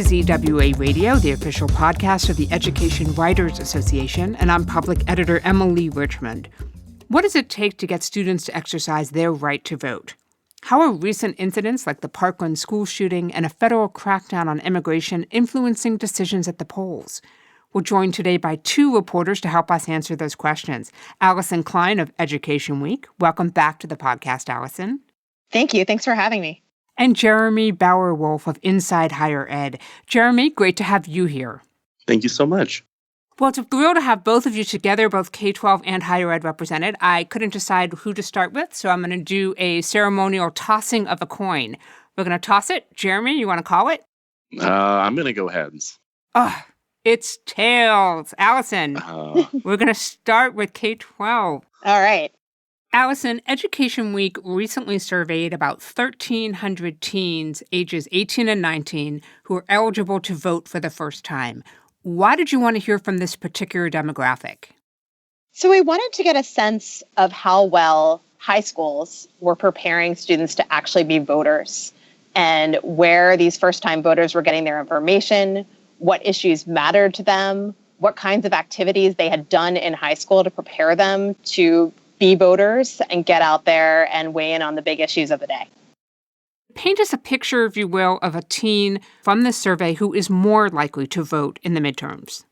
is EWA Radio, the official podcast of the Education Writers Association, and I'm public editor Emily Richmond. What does it take to get students to exercise their right to vote? How are recent incidents like the Parkland school shooting and a federal crackdown on immigration influencing decisions at the polls? We're joined today by two reporters to help us answer those questions. Alyson Klein of Education Week. Welcome back to the podcast, Alyson. Thank you. Thanks for having me. And Jeremy Bauer-Wolf of Inside Higher Ed. Jeremy, great to have you here. Thank you so much. Well, it's a thrill to have both of you together, both K-12 and higher ed represented. I couldn't decide who to start with, so I'm going to do a ceremonial tossing of a coin. We're going to toss it. Jeremy, you want to call it? I'm going to go heads. Oh, it's tails. Alyson, we're going to start with K-12. All right. Alyson, Education Week recently surveyed about 1,300 teens ages 18 and 19 who are eligible to vote for the first time. Why did you want to hear from this particular demographic? So we wanted to get a sense of how well high schools were preparing students to actually be voters and where these first-time voters were getting their information, what issues mattered to them, what kinds of activities they had done in high school to prepare them to be voters and get out there and weigh in on the big issues of the day. Paint us a picture, if you will, of a teen from this survey who is more likely to vote in the midterms.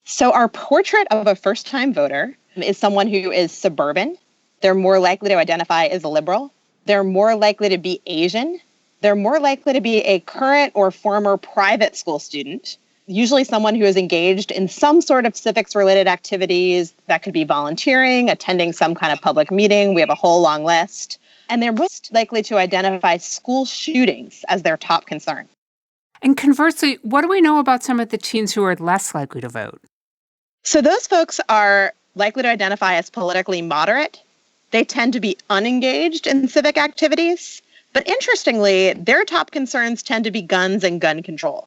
So our portrait of a first-time voter is someone who is suburban. They're more likely to identify as a liberal. They're more likely to be Asian. They're more likely to be a current or former private school student, usually someone who is engaged in some sort of civics-related activities. That could be volunteering, attending some kind of public meeting. We have a whole long list. And they're most likely to identify school shootings as their top concern. And conversely, what do we know about some of the teens who are less likely to vote? So those folks are likely to identify as politically moderate. They tend to be unengaged in civic activities. But interestingly, their top concerns tend to be guns and gun control.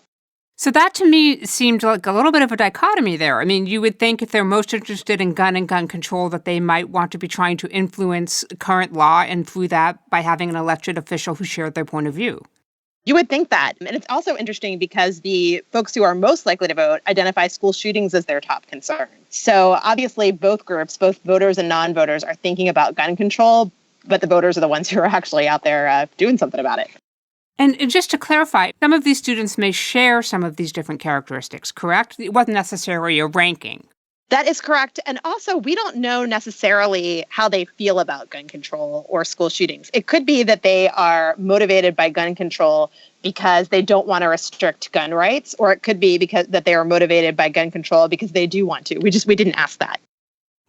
So that to me seemed like a little bit of a dichotomy there. I mean, you would think if they're most interested in gun and gun control that they might want to be trying to influence current law and through that by having an elected official who shared their point of view. You would think that. And it's also interesting because the folks who are most likely to vote identify school shootings as their top concern. So obviously both groups, both voters and non-voters, are thinking about gun control, but the voters are the ones who are actually out there doing something about it. And just to clarify, some of these students may share some of these different characteristics, correct? It wasn't necessarily a ranking. That is correct. And also, we don't know necessarily how they feel about gun control or school shootings. It could be that they are motivated by gun control because they don't want to restrict gun rights, or it could be because that they are motivated by gun control because they do want to. We didn't ask that.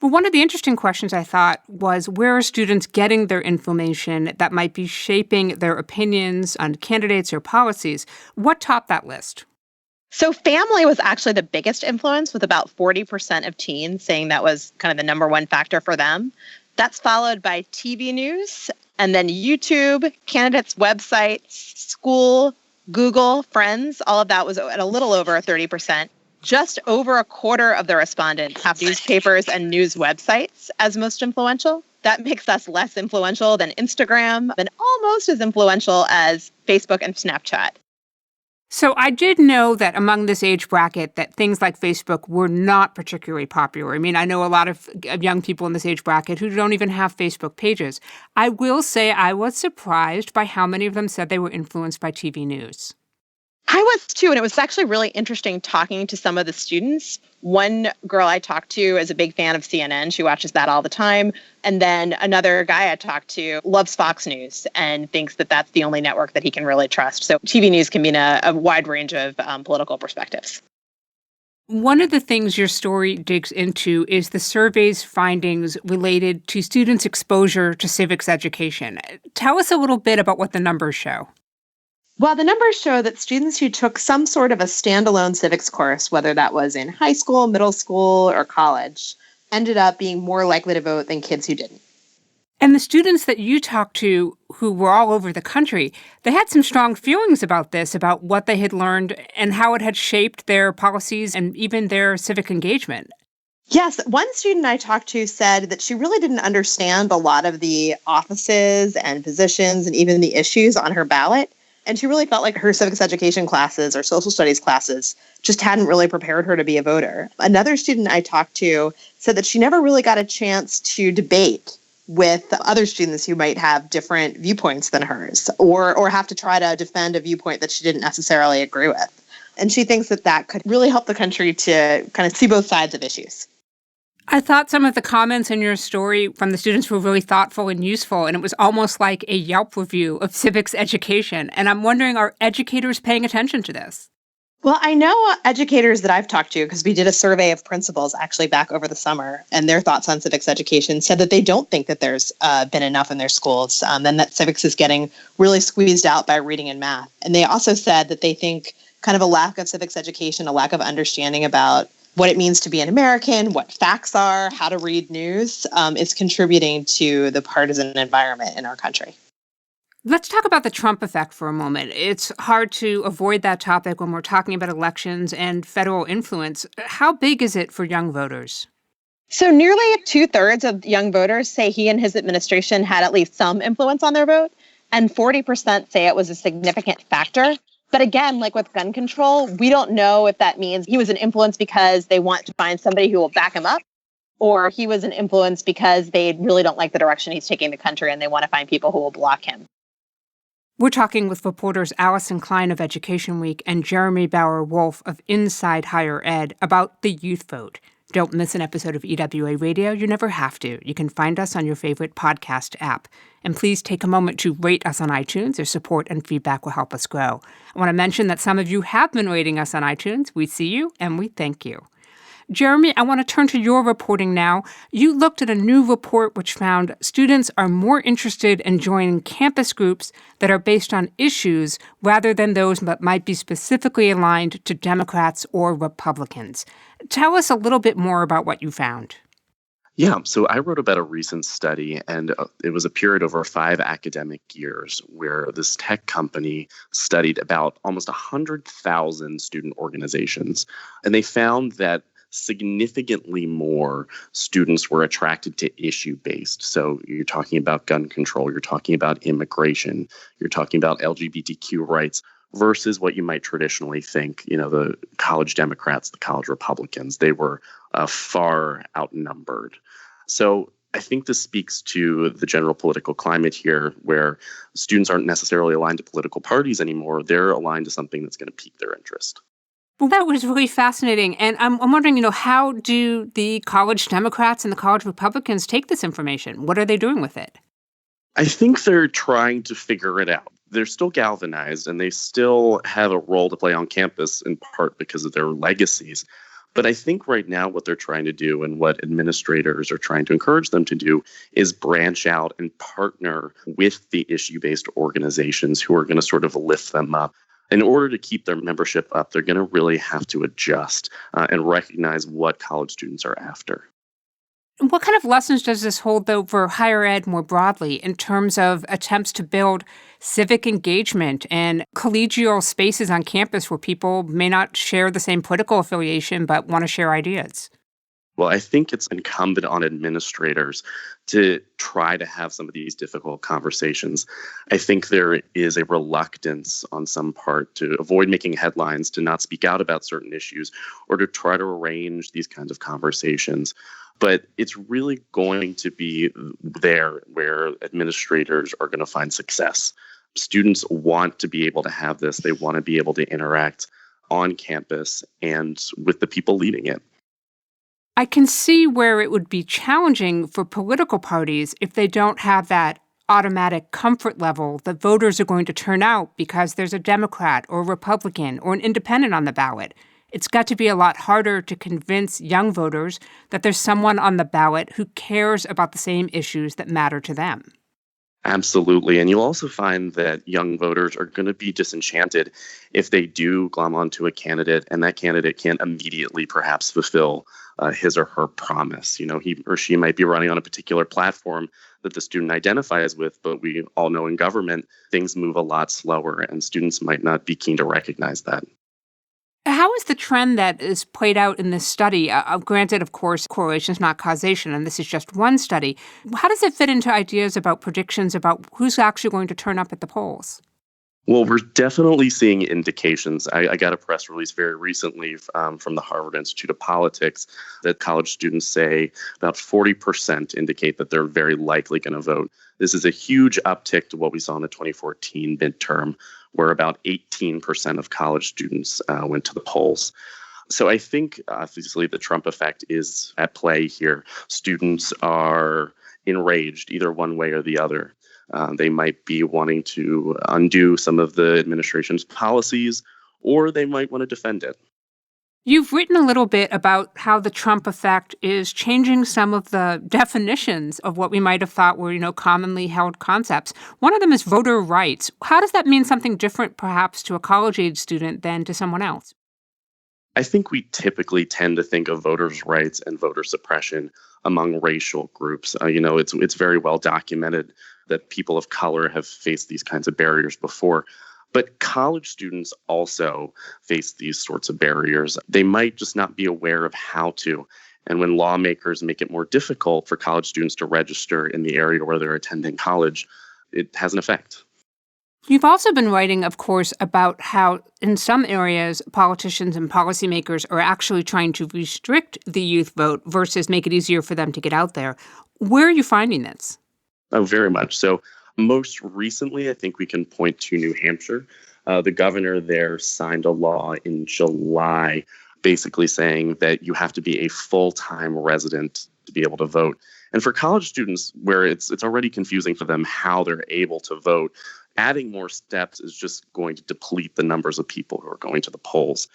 Well, one of the interesting questions I thought was, where are students getting their information that might be shaping their opinions on candidates or policies? What topped that list? So family was actually the biggest influence, with about 40% of teens saying that was kind of the number one factor for them. That's followed by TV news, and then YouTube, candidates' websites, school, Google, friends. All of that was at a little over 30%. Just over a quarter of the respondents have newspapers and news websites as most influential. That makes us less influential than Instagram, and almost as influential as Facebook and Snapchat. So I did know that among this age bracket that things like Facebook were not particularly popular. I mean, I know a lot of young people in this age bracket who don't even have Facebook pages. I will say I was surprised by how many of them said they were influenced by TV news. I was too, and it was actually really interesting talking to some of the students. One girl I talked to is a big fan of CNN. She watches that all the time. And then another guy I talked to loves Fox News and thinks that that's the only network that he can really trust. So TV news can mean a wide range of political perspectives. One of the things your story digs into is the survey's findings related to students' exposure to civics education. Tell us a little bit about what the numbers show. Well, the numbers show that students who took some sort of a standalone civics course, whether that was in high school, middle school, or college, ended up being more likely to vote than kids who didn't. And the students that you talked to who were all over the country, they had some strong feelings about this, about what they had learned and how it had shaped their policies and even their civic engagement. Yes, one student I talked to said that she really didn't understand a lot of the offices and positions and even the issues on her ballot. And she really felt like her civics education classes or social studies classes just hadn't really prepared her to be a voter. Another student I talked to said that she never really got a chance to debate with other students who might have different viewpoints than hers, or have to try to defend a viewpoint that she didn't necessarily agree with. And she thinks that that could really help the country to kind of see both sides of issues. I thought some of the comments in your story from the students were really thoughtful and useful, and it was almost like a Yelp review of civics education. And I'm wondering, are educators paying attention to this? Well, I know educators that I've talked to, because we did a survey of principals actually back over the summer, and their thoughts on civics education said that they don't think that there's been enough in their schools, and that civics is getting really squeezed out by reading and math. And they also said that they think kind of a lack of civics education, a lack of understanding about what it means to be an American, what facts are, how to read news, is contributing to the partisan environment in our country. Let's talk about the Trump effect for a moment. It's hard to avoid that topic when we're talking about elections and federal influence. How big is it for young voters? So nearly 2/3 of young voters say he and his administration had at least some influence on their vote, and 40% say it was a significant factor. But again, like with gun control, we don't know if that means he was an influence because they want to find somebody who will back him up, or he was an influence because they really don't like the direction he's taking the country and they want to find people who will block him. We're talking with reporters Alyson Klein of Education Week and Jeremy Bauer-Wolf of Inside Higher Ed about the youth vote. Don't miss an episode of EWA Radio. You never have to. You can find us on your favorite podcast app. And please take a moment to rate us on iTunes. Your support and feedback will help us grow. I want to mention that some of you have been rating us on iTunes. We see you and we thank you. Jeremy, I want to turn to your reporting now. You looked at a new report which found students are more interested in joining campus groups that are based on issues rather than those that might be specifically aligned to Democrats or Republicans. Tell us a little bit more about what you found. Yeah, so I wrote about a recent study, and it was a period over 5 academic years where this tech company studied about almost 100,000 student organizations. And they found that significantly more students were attracted to issue-based. So you're talking about gun control, you're talking about immigration, you're talking about LGBTQ rights, versus what you might traditionally think, the college Democrats, the college Republicans. They were far outnumbered. So I think this speaks to the general political climate here, where students aren't necessarily aligned to political parties anymore. They're aligned to something that's going to pique their interest. Well, that was really fascinating. And I'm wondering, how do the college Democrats and the college Republicans take this information? What are they doing with it? I think they're trying to figure it out. They're still galvanized and they still have a role to play on campus, in part because of their legacies. But I think right now what they're trying to do, and what administrators are trying to encourage them to do, is branch out and partner with the issue-based organizations who are going to sort of lift them up. In order to keep their membership up, they're going to really have to adjust and recognize what college students are after. What kind of lessons does this hold, though, for higher ed more broadly in terms of attempts to build civic engagement and collegial spaces on campus where people may not share the same political affiliation but want to share ideas? Well, I think it's incumbent on administrators to try to have some of these difficult conversations. I think there is a reluctance on some part to avoid making headlines, to not speak out about certain issues, or to try to arrange these kinds of conversations. But it's really going to be there where administrators are going to find success. Students want to be able to have this. They want to be able to interact on campus and with the people leading it. I can see where it would be challenging for political parties if they don't have that automatic comfort level that voters are going to turn out because there's a Democrat or a Republican or an independent on the ballot. It's got to be a lot harder to convince young voters that there's someone on the ballot who cares about the same issues that matter to them. Absolutely. And you'll also find that young voters are going to be disenchanted if they do glom onto a candidate and that candidate can't immediately perhaps fulfill his or her promise. He or she might be running on a particular platform that the student identifies with, but we all know in government, things move a lot slower and students might not be keen to recognize that. How is the trend that is played out in this study? Granted, of course, correlation is not causation, and this is just one study. How does it fit into ideas about predictions about who's actually going to turn up at the polls? Well, we're definitely seeing indications. I got a press release very recently from the Harvard Institute of Politics that college students say about 40% indicate that they're very likely going to vote. This is a huge uptick to what we saw in the 2014 midterm, where about 18% of college students went to the polls. So I think, obviously, the Trump effect is at play here. Students are enraged either one way or the other. They might be wanting to undo some of the administration's policies, or they might want to defend it. You've written a little bit about how the Trump effect is changing some of the definitions of what we might have thought were, commonly held concepts. One of them is voter rights. How does that mean something different, perhaps, to a college-age student than to someone else? I think we typically tend to think of voters' rights and voter suppression among racial groups. It's very well documented that people of color have faced these kinds of barriers before. But college students also face these sorts of barriers. They might just not be aware of how to. And when lawmakers make it more difficult for college students to register in the area where they're attending college, it has an effect. You've also been writing, of course, about how in some areas politicians and policymakers are actually trying to restrict the youth vote versus make it easier for them to get out there. Where are you finding this? Oh, very much so. Most recently, I think we can point to New Hampshire. The governor there signed a law in July basically saying that you have to be a full-time resident to be able to vote. And for college students, where it's already confusing for them how they're able to vote, adding more steps is just going to deplete the numbers of people who are going to the polls.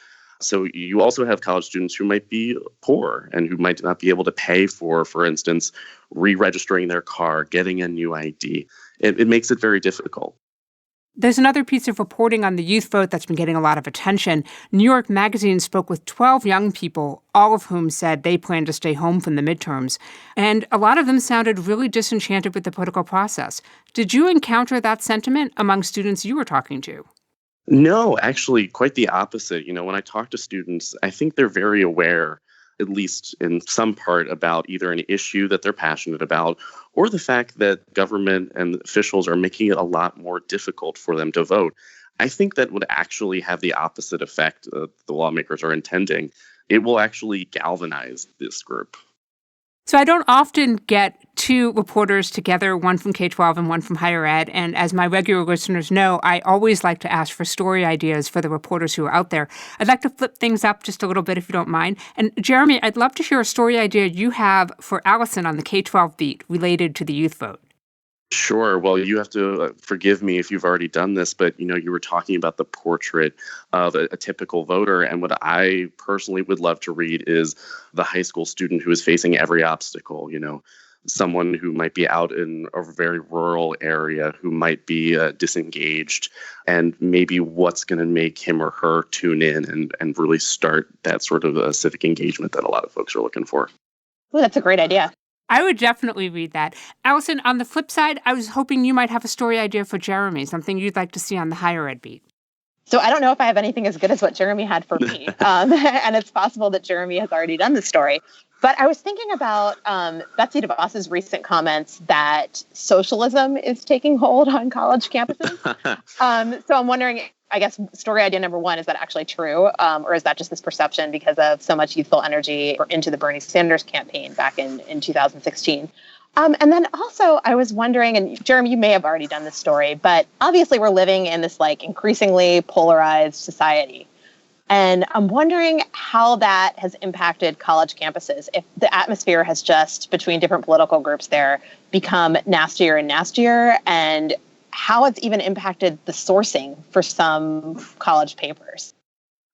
So you also have college students who might be poor and who might not be able to pay for instance, re-registering their car, getting a new ID. It makes it very difficult. There's another piece of reporting on the youth vote that's been getting a lot of attention. New York Magazine spoke with 12 young people, all of whom said they plan to stay home from the midterms. And a lot of them sounded really disenchanted with the political process. Did you encounter that sentiment among students you were talking to? No, actually, quite the opposite. When I talk to students, I think they're very aware, at least in some part, about either an issue that they're passionate about or the fact that government and officials are making it a lot more difficult for them to vote. I think that would actually have the opposite effect the lawmakers are intending. It will actually galvanize this group. So I don't often get two reporters together, one from K-12 and one from higher ed. And as my regular listeners know, I always like to ask for story ideas for the reporters who are out there. I'd like to flip things up just a little bit, if you don't mind. And Jeremy, I'd love to hear a story idea you have for Alyson on the K-12 beat related to the youth vote. Sure. Well, you have to forgive me if you've already done this, but you were talking about the portrait of a typical voter, and what I personally would love to read is the high school student who is facing every obstacle. Someone who might be out in a very rural area, who might be disengaged, and maybe what's going to make him or her tune in and really start that sort of civic engagement that a lot of folks are looking for. Oh, that's a great idea. I would definitely read that. Alyson, on the flip side, I was hoping you might have a story idea for Jeremy, something you'd like to see on the higher ed beat. So I don't know if I have anything as good as what Jeremy had for me. And it's possible that Jeremy has already done the story. But I was thinking about Betsy DeVos's recent comments that socialism is taking hold on college campuses. So I'm wondering, I guess, story idea number one, is that actually true? Or is that just this perception because of so much youthful energy into the Bernie Sanders campaign back in 2016? And then also I was wondering, and Jeremy, you may have already done this story, but obviously we're living in this increasingly polarized society. And I'm wondering how that has impacted college campuses, if the atmosphere has just, between different political groups there, become nastier and nastier, and how it's even impacted the sourcing for some college papers.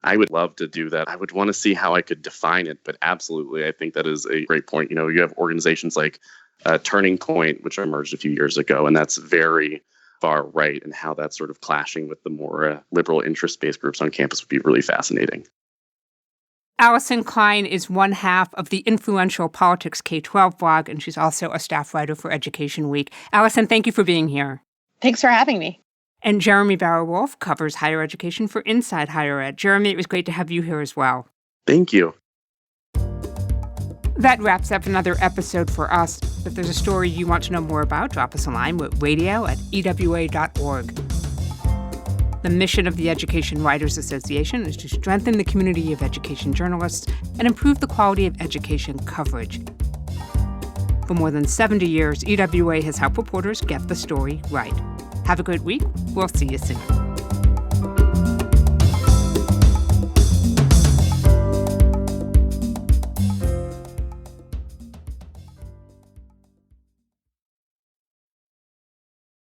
I would love to do that. I would want to see how I could define it, but absolutely, I think that is a great point. You have organizations like Turning Point, which emerged a few years ago, and that's very far right, and how that's sort of clashing with the more liberal interest-based groups on campus would be really fascinating. Alyson Klein is one half of the influential Politics K-12 blog, and she's also a staff writer for Education Week. Alyson, thank you for being here. Thanks for having me. And Jeremy Bauer-Wolf covers higher education for Inside Higher Ed. Jeremy, it was great to have you here as well. Thank you. That wraps up another episode for us. If there's a story you want to know more about, drop us a line with radio@ewa.org. The mission of the Education Writers Association is to strengthen the community of education journalists and improve the quality of education coverage. For more than 70 years, EWA has helped reporters get the story right. Have a great week. We'll see you soon.